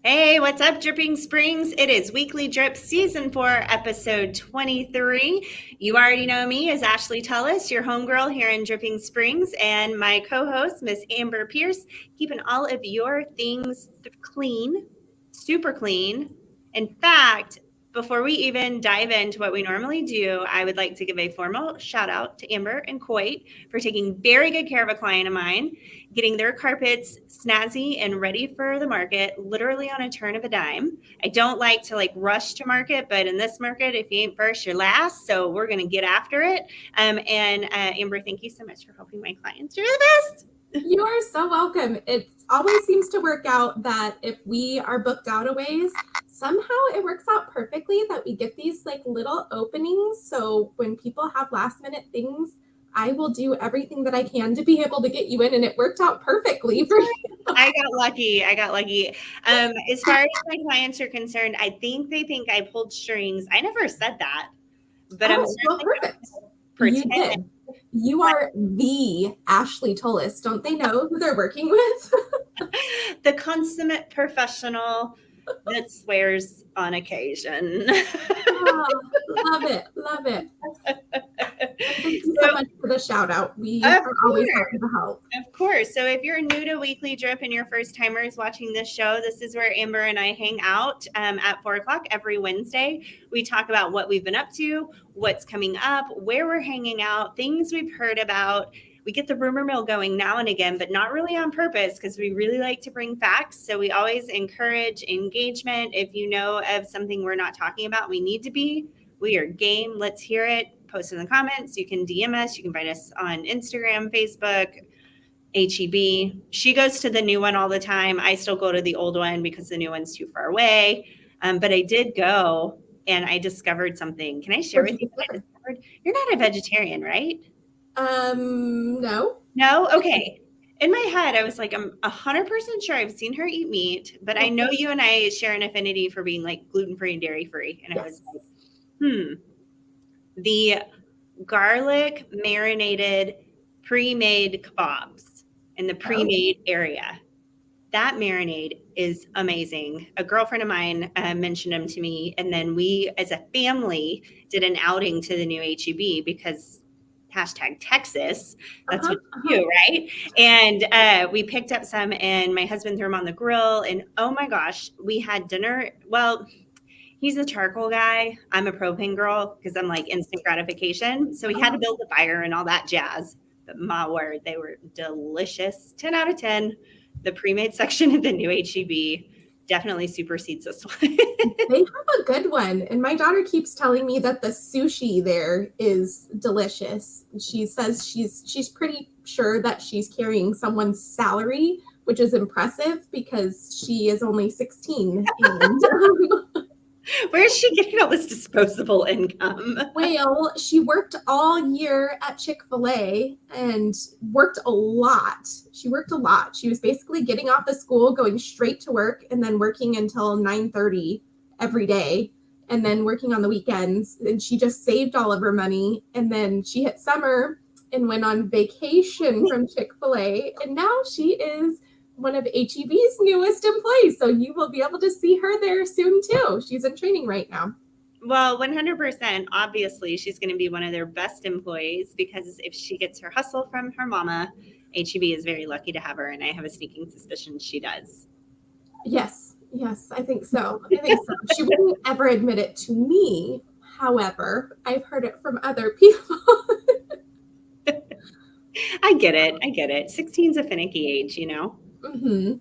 Hey, what's up, Dripping Springs? It is Weekly Drip Season 4, Episode 23. You already know me as Ashley Tullis, your homegirl here in Dripping Springs, and my co-host, Miss Amber Pierce, keeping all of your things clean, super clean. In fact, before we even dive into what we normally do, I would like to give a formal shout out to Amber and Coit for taking very good care of a client of mine, getting their carpets snazzy and ready for the market, literally on a turn of a dime. I don't like to rush to market, but in this market, if you ain't first, you're last. So we're going to get after it. Amber, thank you so much for helping my clients do this. You are so welcome. It always seems to work out that if we are booked out a ways, somehow it works out perfectly that we get these little openings. So when people have last minute things, I will do everything that I can to be able to get you in, and it worked out perfectly for you. I got lucky. As far as my clients are concerned, I think they think I pulled strings. I never said that, but I'm perfect. You did. You are the Ashley Tullis. Don't they know who they're working with? The consummate professional that swears on occasion. Love it. Thank you so much for the shout out. We are always happy to help. Of course. So if you're new to Weekly Drip and you're first timers watching this show, this is where Amber and I hang out at 4 o'clock every Wednesday. We talk about what we've been up to, what's coming up, where we're hanging out, things we've heard about. We get the rumor mill going now and again, but not really on purpose because we really like to bring facts. So we always encourage engagement. If you know of something we're not talking about, we need to be. We are game. Let's hear it. Post in the comments. You can DM us. You can find us on Instagram, Facebook, HEB. She goes to the new one all the time. I still go to the old one because the new one's too far away. But I did go and I discovered something. Can I share with you what I discovered? You're not a vegetarian, right? No. No? Okay. In my head, I was like, I'm 100% sure I've seen her eat meat, but I know you and I share an affinity for being gluten-free and dairy-free. And I was like, the garlic marinated pre-made kebabs in the pre-made area. That marinade is amazing. A girlfriend of mine mentioned them to me. And then we, as a family, did an outing to the new HEB because #Texas. That's what you do, right? And we picked up some and my husband threw them on the grill. And oh my gosh, we had dinner. Well, he's a charcoal guy. I'm a propane girl because I'm like instant gratification. So we had to build the fire and all that jazz. But my word, they were delicious. 10 out of 10. The pre-made section at the new HEB definitely supersedes this one. They have a good one. And my daughter keeps telling me that the sushi there is delicious. She says she's pretty sure that she's carrying someone's salary, which is impressive because she is only 16. And where is she getting all this disposable income? Well, she worked all year at Chick-fil-A and worked a lot. She was basically getting off of school, going straight to work, and then working until 9:30 every day, and then working on the weekends. And she just saved all of her money. And then she hit summer and went on vacation from Chick-fil-A. And now she is one of HEB's newest employees. So you will be able to see her there soon too. She's in training right now. Well, 100%. Obviously, she's going to be one of their best employees because if she gets her hustle from her mama, HEB is very lucky to have her. And I have a sneaking suspicion she does. Yes, I think so. She wouldn't ever admit it to me. However, I've heard it from other people. I get it. 16's a finicky age, you know? Mm-hmm.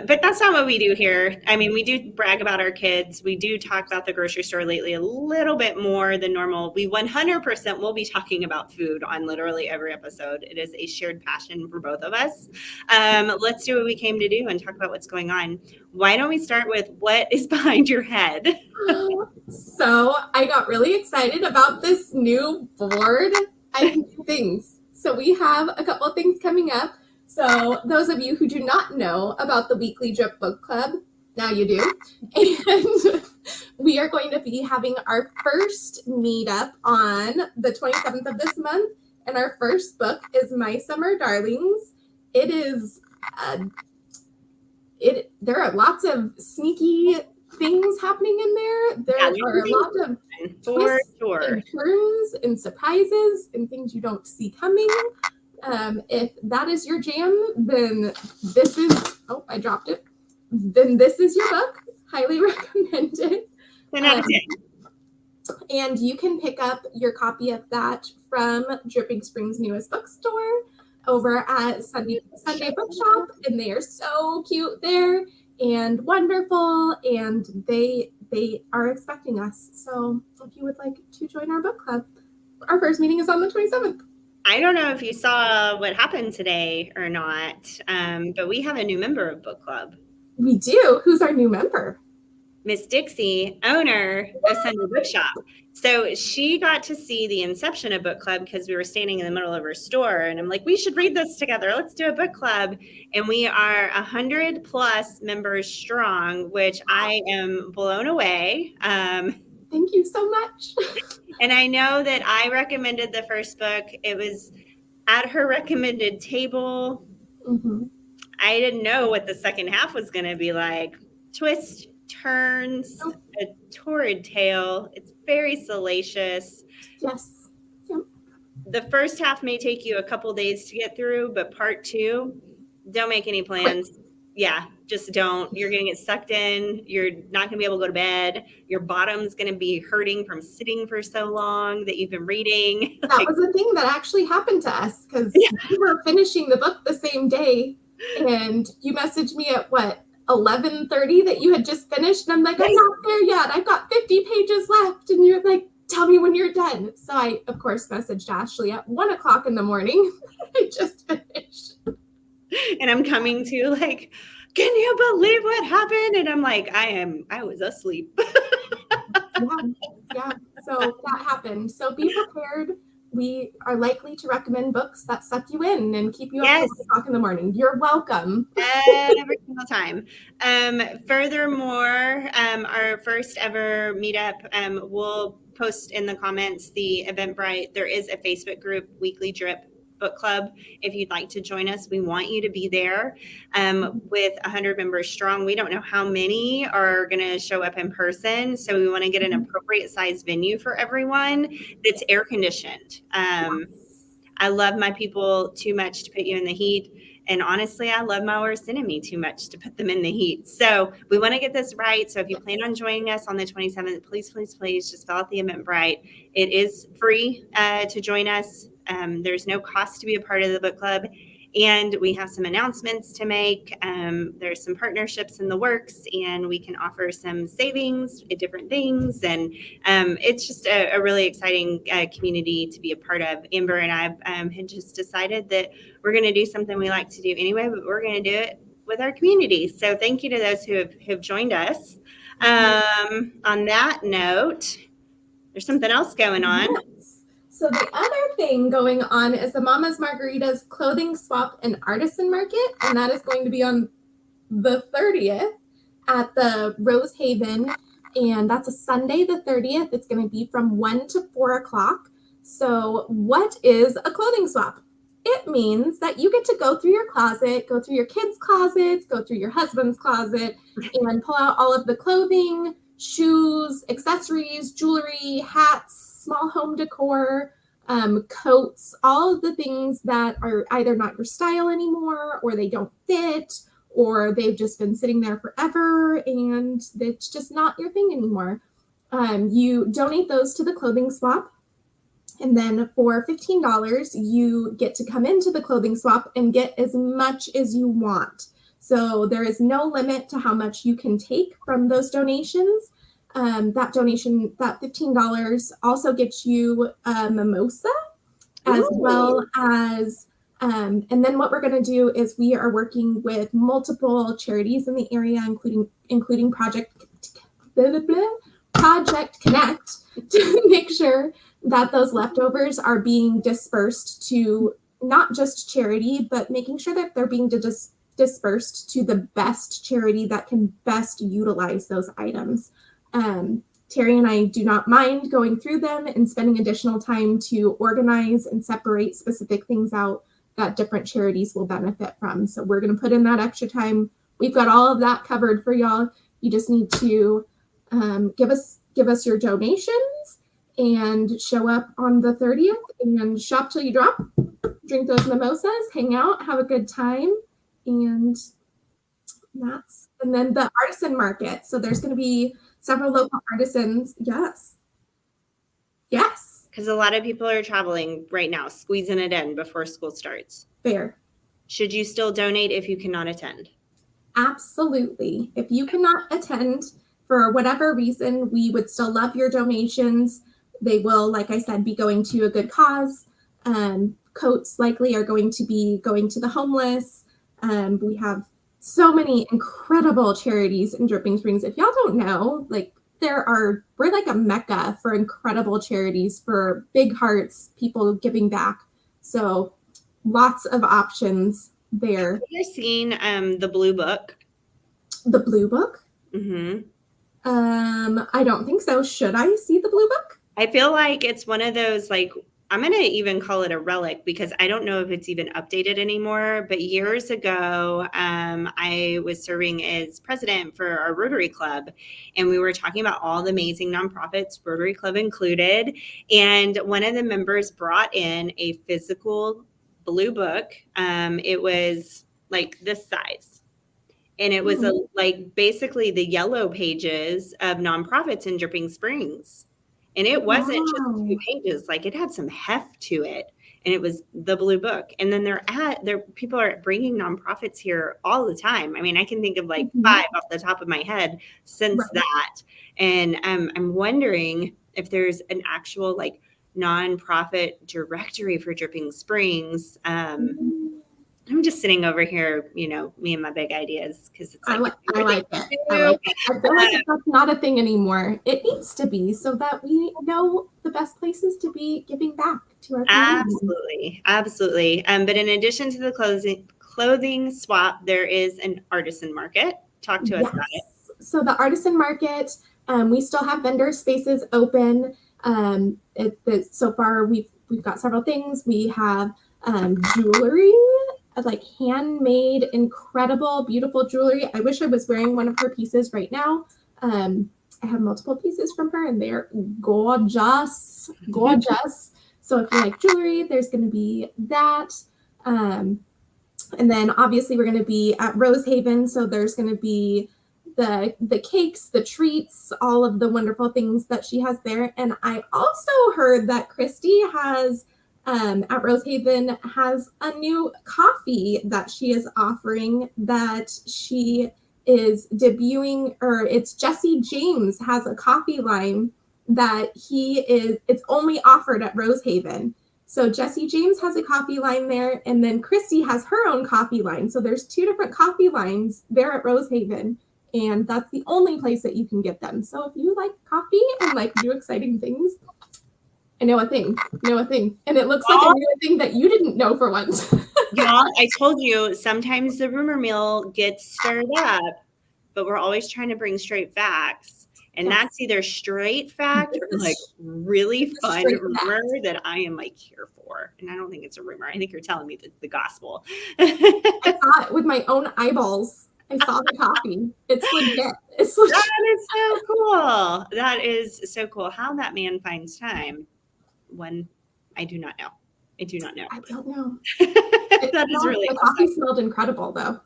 But that's not what we do here. I mean, we do brag about our kids. We do talk about the grocery store lately a little bit more than normal. We 100% will be talking about food on literally every episode. It is a shared passion for both of us. Let's do what we came to do and talk about what's going on. Why don't we start with what is behind your head? So I got really excited about this new board. I can do things. So we have a couple of things coming up. So those of you who do not know about the Weekly Drip Book Club, now you do. And we are going to be having our first meetup on the 27th of this month. And our first book is My Summer Darlings. It is there are lots of sneaky things happening in there. There are a lot of twists and turns and surprises and things you don't see coming. If that is your jam, then this is, oh, I dropped it. Then this is your book. Highly recommended. And you can pick up your copy of that from Dripping Springs' newest bookstore over at Sunday Bookshop. And they are so cute there and wonderful. And they are expecting us. So if you would like to join our book club, our first meeting is on the 27th. I don't know if you saw what happened today or not, but we have a new member of book club. We do. Who's our new member? Miss Dixie, owner of Sunday Bookshop. So she got to see the inception of book club because we were standing in the middle of her store, and I'm like, we should read this together. Let's do a book club. And we are 100+ members strong, which I am blown away. Thank you so much. And I know that I recommended the first book. It was at her recommended table. Mm-hmm. I didn't know what the second half was going to be like. Twist, turns, a torrid tale. It's very salacious. Yes. Yep. The first half may take you a couple days to get through, but part 2, don't make any plans. Yeah, just don't. You're going to get sucked in. You're not going to be able to go to bed. Your bottom's going to be hurting from sitting for so long that you've been reading. That was a thing that actually happened to us because we were finishing the book the same day, and you messaged me at what, 11:30 that you had just finished, and I'm like, I'm not there yet. I've got 50 pages left, and you're like, tell me when you're done. So I, of course, messaged Ashley at 1:00 in the morning. I just finished. And I'm coming to like, can you believe what happened? And I'm like, I was asleep. Yeah. So that happened. So be prepared. We are likely to recommend books that suck you in and keep you up till 1:00 in the morning. You're welcome. Every single time. Furthermore, our first ever meetup, we'll post in the comments the Eventbrite. There is a Facebook group, Weekly Drip Book Club. If you'd like to join us, we want you to be there. With 100 members strong, we don't know how many are going to show up in person. So we want to get an appropriate size venue for everyone that's air conditioned. I love my people too much to put you in the heat. And honestly, I love my worst enemy too much to put them in the heat. So we want to get this right. So if you plan on joining us on the 27th, please just fill out the Eventbrite. It is free to join us. There's no cost to be a part of the book club. And we have some announcements to make. There's some partnerships in the works, and we can offer some savings at different things. And it's just a really exciting community to be a part of. Amber and I had just decided that we're going to do something we like to do anyway, but we're going to do it with our community. So thank you to those who have joined us. On that note, there's something else going on. Yes. So the other thing going on is the Mama's Margaritas Clothing Swap and Artisan Market, and that is going to be on the 30th at the Rose Haven, and that's a Sunday the 30th. It's going to be from 1 to 4 o'clock. So what is a clothing swap? It means that you get to go through your closet, go through your kids' closets, go through your husband's closet, and pull out all of the clothing, shoes, accessories, jewelry, hats, small home decor, coats, all of the things that are either not your style anymore, or they don't fit, or they've just been sitting there forever and it's just not your thing anymore. You donate those to the clothing swap. And then for $15, you get to come into the clothing swap and get as much as you want. So there is no limit to how much you can take from those donations. That $15 also gets you a mimosa, as well as, and then what we're going to do is we are working with multiple charities in the area, including Project Connect, to make sure that those leftovers are being dispersed to not just charity, but making sure that they're being dispersed to the best charity that can best utilize those items. Terry and I do not mind going through them and spending additional time to organize and separate specific things out that different charities will benefit from. So we're going to put in that extra time we've got all of that covered for y'all. You just need to give us your donations and show up on the 30th and shop till you drop, drink those mimosas, hang out, have a good time. And then the artisan market. So there's going to be several local artisans. Yes. Because a lot of people are traveling right now, squeezing it in before school starts. Fair. Should you still donate if you cannot attend? Absolutely. If you cannot attend for whatever reason, we would still love your donations. They will, like I said, be going to a good cause. Coats likely are going to be going to the homeless. We have so many incredible charities in Dripping Springs. If y'all don't know, like we're like a mecca for incredible charities, for big hearts, people giving back. So lots of options there. Have you seen the Blue Book? The Blue Book? Mm-hmm. I don't think so. Should I see the Blue Book? I feel like it's one of those, like, I'm going to even call it a relic because I don't know if it's even updated anymore. But years ago, I was serving as president for our Rotary Club, and we were talking about all the amazing nonprofits, Rotary Club included. And one of the members brought in a physical Blue Book. It was like this size. And it was like basically the yellow pages of nonprofits in Dripping Springs. And it wasn't just 2 pages, like it had some heft to it. And it was the Blue Book. And then people are bringing nonprofits here all the time. I mean, I can think of like 5 off the top of my head since that. And I'm wondering if there's an actual like nonprofit directory for Dripping Springs. I'm just sitting over here, me and my big ideas, because it's like I like it. I feel like that's not a thing anymore. It needs to be, so that we know the best places to be giving back to our community. Absolutely. But in addition to the clothing swap, there is an artisan market. Talk to us about it. So the artisan market, we still have vendor spaces open. So far, we've got several things. We have jewelry, like handmade, incredible, beautiful jewelry. I wish I was wearing one of her pieces right now. I have multiple pieces from her, and they're gorgeous. So if you like jewelry, there's going to be that. And then obviously we're going to be at Rosehaven, so there's going to be the cakes, the treats, all of the wonderful things that she has there. And I also heard that Christy has at Rosehaven has a new coffee that she is offering, that she is debuting, or it's Jesse James has a coffee line that it's only offered at Rosehaven. So Jesse James has a coffee line there, and then Christy has her own coffee line. So there's 2 different coffee lines there at Rosehaven, and that's the only place that you can get them. So if you like coffee and like new exciting things, I know a thing. And it looks like I knew a thing that you didn't know for once. Y'all, I told you, sometimes the rumor mill gets stirred up, but we're always trying to bring straight facts. And that's either straight fact or like really fun rumor that I am like here for. And I don't think it's a rumor. I think you're telling me the gospel. I saw it with my own eyeballs. I saw the coffee. It's legit. That is so cool. That is so cool. How that man finds time. When I do not know. I don't know. That is really the coffee smelled incredible though.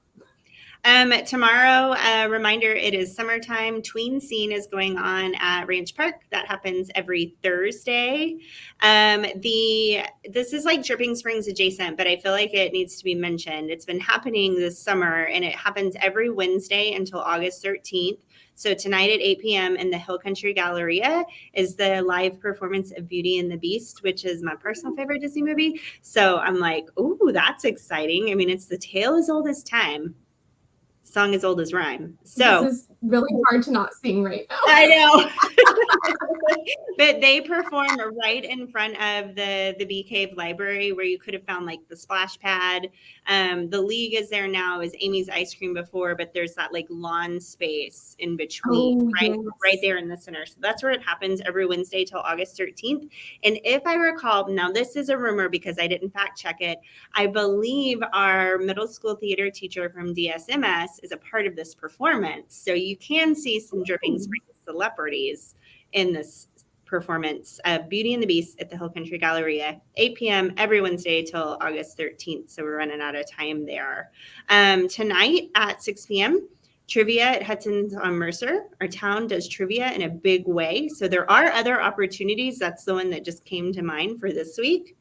Tomorrow, reminder, it is summertime. Tween Scene is going on at Ranch Park. That happens every Thursday. This is like Dripping Springs adjacent, but I feel like it needs to be mentioned. It's been happening this summer, and it happens every Wednesday until August 13th. So tonight at 8 p.m. in the Hill Country Galleria is the live performance of Beauty and the Beast, which is my personal favorite Disney movie. So I'm like, ooh, that's exciting. I mean, it's the tale as old as time. Song as old as rhyme. So this is really hard to not sing right now. I know. But they perform right in front of the Bee Cave Library, where you could have found like the splash pad. The League is there now, is Amy's Ice Cream before, but there's that like lawn space in between, right there in the center. So that's where it happens every Wednesday till August 13th. And if I recall, now this is a rumor because I didn't fact check it, I believe our middle school theater teacher from DSMS is a part of this performance. So you can see some Dripping Springs celebrities in this performance of Beauty and the Beast at the Hill Country Galleria, 8 p.m. every Wednesday till August 13th. So we're running out of time there. Tonight at 6 p.m., trivia at Hudson's on Mercer. Our town does trivia in a big way. So there are other opportunities. That's the one that just came to mind for this week.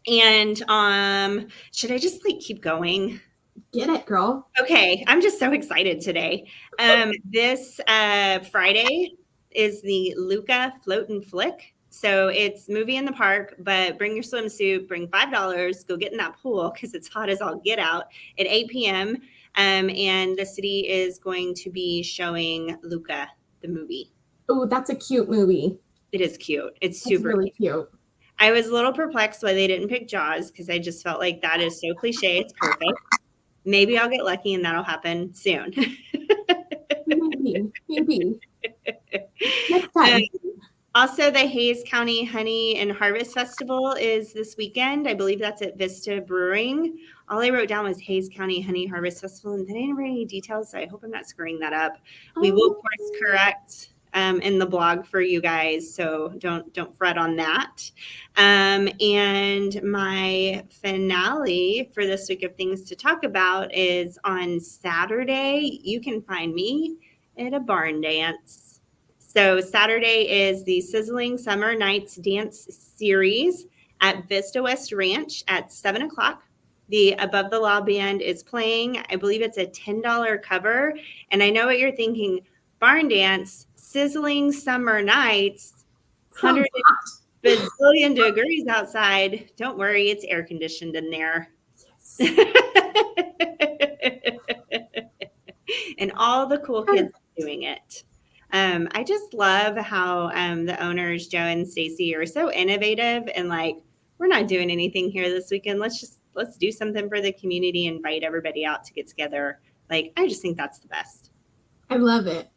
And should I just like keep going? Get it, girl. Okay, I'm just so excited today. This Friday is the Luca Float and Flick. So it's movie in the park, but bring your swimsuit, bring $5, go get in that pool because it's hot as all get out at 8 p.m. And the city is going to be showing Luca, the movie. Oh, that's a cute movie. It is cute. It's super really cute. I was a little perplexed why they didn't pick Jaws because I just felt like that is so cliche. It's perfect. Maybe I'll get lucky and that'll happen soon. Maybe. Next time. Also, the Hayes County Honey and Harvest Festival is this weekend. I believe that's at Vista Brewing. All I wrote down was Hayes County Honey Harvest Festival, and then I didn't write any details, so I hope I'm not screwing that up. We will course correct in the blog for you guys, so don't fret on that. And my finale for this week of things to talk about is on Saturday. You can find me at a barn dance. So Saturday is the Sizzling Summer Nights Dance Series at Vista West Ranch at 7 o'clock. The Above the Law Band is playing. I believe it's a $10 cover. And I know what you're thinking, barn dance, sizzling summer nights, 100 bazillion degrees outside. Don't worry, it's air conditioned in there. Yes. And all the cool kids doing it. I just love how the owners, Joe and Stacy, are so innovative and like, we're not doing anything here this weekend. Let's do something for the community and invite everybody out to get together. Like, I just think that's the best. I love it.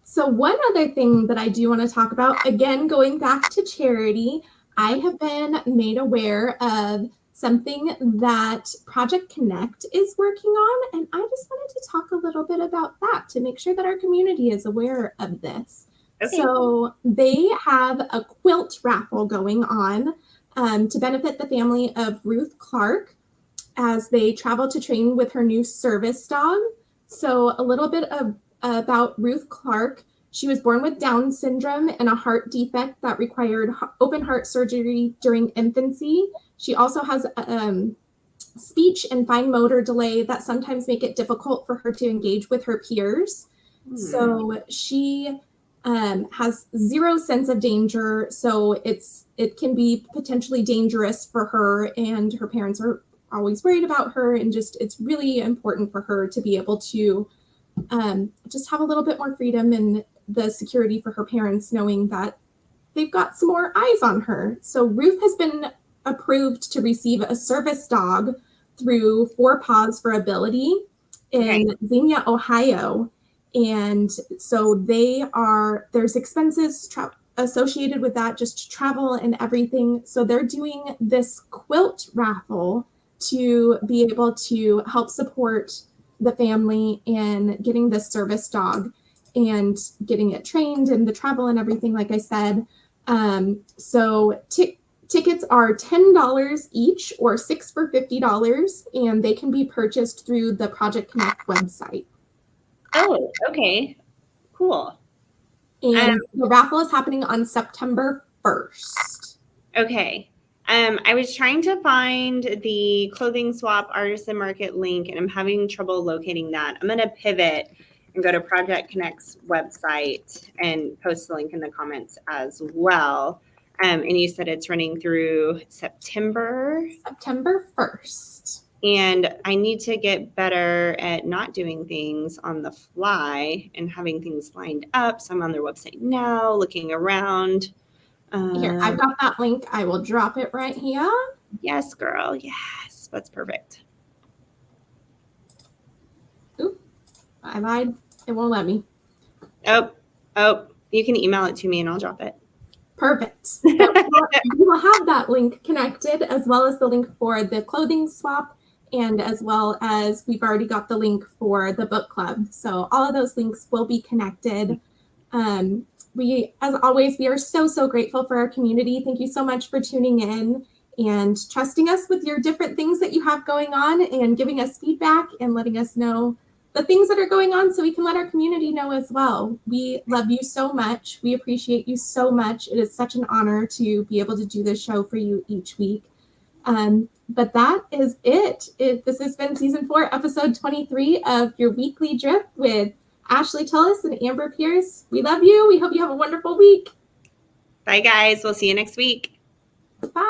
So one other thing that I do want to talk about, again, going back to charity, I have been made aware of something that Project Connect is working on, and I just wanted to talk a little bit about that to make sure that our community is aware of this. Okay. So they have a quilt raffle going on to benefit the family of Ruth Clark as they travel to train with her new service dog. So a little bit about Ruth Clark. She was born with Down syndrome and a heart defect that required open heart surgery during infancy. She also has speech and fine motor delay that sometimes make it difficult for her to engage with her peers. So she has zero sense of danger. So it can be potentially dangerous for her, and her parents are always worried about her, and just it's really important for her to be able to just have a little bit more freedom and the security for her parents, knowing that they've got some more eyes on her. So Ruth has been approved to receive a service dog through Four Paws for Ability in Xenia, Ohio. And so there's expenses associated with that, just travel and everything. So they're doing this quilt raffle to be able to help support the family in getting this service dog and getting it trained and the travel and everything, like I said. So tickets are $10 each or 6 for $50, and they can be purchased through the Project Connect website. Oh, okay. Cool. And the raffle is happening on September 1st. Okay. I was trying to find the clothing swap artisan market link, and I'm having trouble locating that. I'm going to pivot and go to Project Connect's website and post the link in the comments as well. And you said it's running through September 1st. And I need to get better at not doing things on the fly and having things lined up. So I'm on their website now, looking around. Here, I've got that link. I will drop it right here. Yes, girl. Yes, that's perfect. Oop, I lied. It won't let me. Oh, you can email it to me and I'll drop it. Perfect. So you will have that link connected, as well as the link for the clothing swap, and as well as we've already got the link for the book club. So all of those links will be connected. We, as always, we are so, so grateful for our community. Thank you so much for tuning in and trusting us with your different things that you have going on and giving us feedback and letting us know the things that are going on so we can let our community know as well. We love you so much. We appreciate you so much. It is such an honor to be able to do this show for you each week. But that is it. This has been season 4, episode 23 of your weekly drip with Ashley Tullis and Amber Pierce. We love you. We hope you have a wonderful week. Bye, guys. We'll see you next week. Bye.